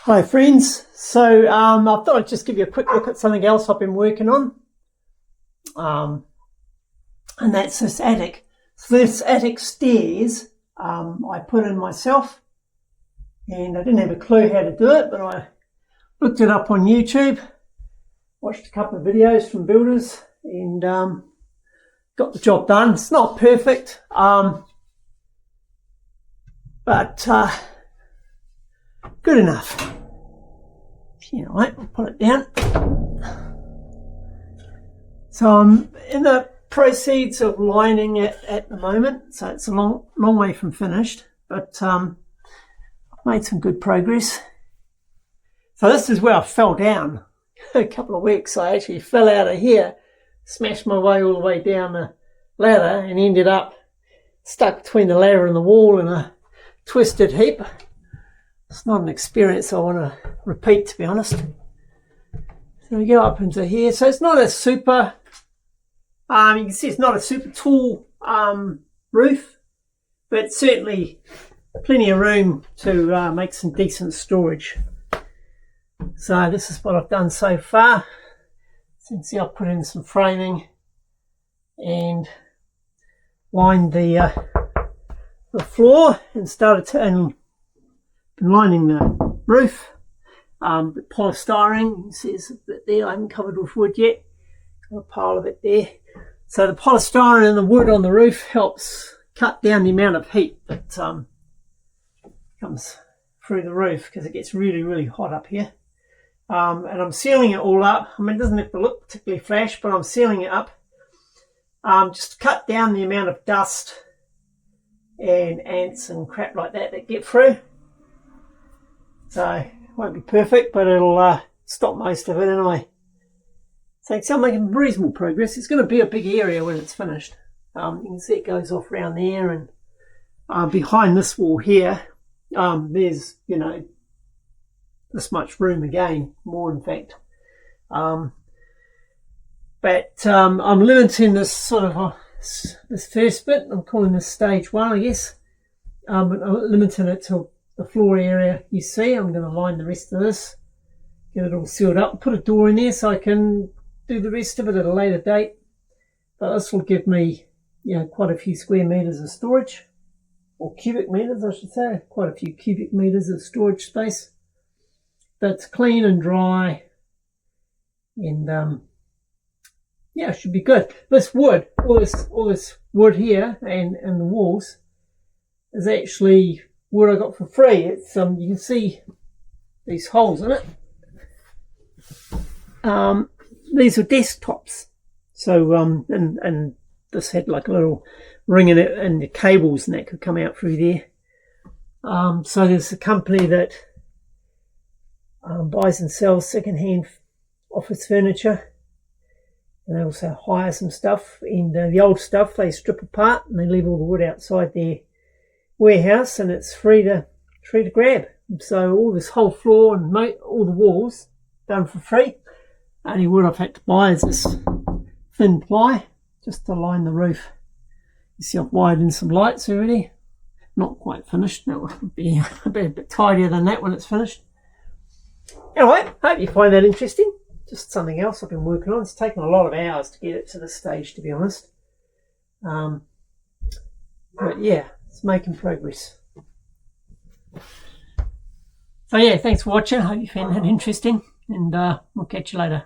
Hi friends, so I thought I'd just give you a quick look at something else I've been working on, and that's this attic. So this attic stairs I put in myself, and I didn't have a clue how to do it, but I looked it up on YouTube, watched a couple of videos from builders, and got the job done. It's not perfect, but good enough. You know what, I'll put it down. So I'm in the proceeds of lining it at the moment, so it's a long way from finished, but I've made some good progress. So this is where I fell down a couple of weeks. I actually fell out of here, smashed my way all the way down the ladder, and ended up stuck between the ladder and the wall in a twisted heap. It's not an experience I want to repeat, to be honest. So we go up into here. So it's not a super, you can see it's not a super tall roof, but certainly plenty of room to make some decent storage. So this is what I've done so far. So you can see I've put in some framing and lined the floor and started lining the roof with polystyrene. You can see there's a bit there I haven't covered with wood yet. Got a pile of it there. So the polystyrene and the wood on the roof helps cut down the amount of heat that comes through the roof, because it gets really hot up here. And I'm sealing it all up. I mean, it doesn't have to look particularly flash, but I'm sealing it up just to cut down the amount of dust and ants and crap like that get through. So it won't be perfect, but it'll stop most of it anyway. So I'm making reasonable progress. It's going to be a big area when it's finished. You can see it goes off around there, and behind this wall here, there's, you know, this much room again, more in fact. But I'm limiting this sort of this first bit. I'm calling this stage 1, I guess. But I'm limiting it to the floor area you see. I'm going to line the rest of this, get it all sealed up, put a door in there so I can do the rest of it at a later date. But this will give me, you know, quite a few square meters of storage, or cubic meters I should say, quite a few cubic meters of storage space. That's clean and dry, and yeah, it should be good. This wood, all this wood here and the walls is actually wood I got for free. It's you can see these holes in it. These are desktops. So and this had like a little ring in it, and the cables and that could come out through there. So there's a company that buys and sells second-hand office furniture, and they also hire some stuff. And the old stuff they strip apart and they leave all the wood outside their warehouse, and it's free to grab. So all this whole floor and all the walls done for free. Only wood I've had to buy is this thin ply just to line the roof. You see I've wired in some lights already. Not quite finished. That will be a bit tidier than that when it's finished. Anyway, hope you find that interesting. Just something else I've been working on. It's taken a lot of hours to get it to this stage, to be honest. But yeah, it's making progress. So yeah, thanks for watching. Hope you found that interesting, and we'll catch you later.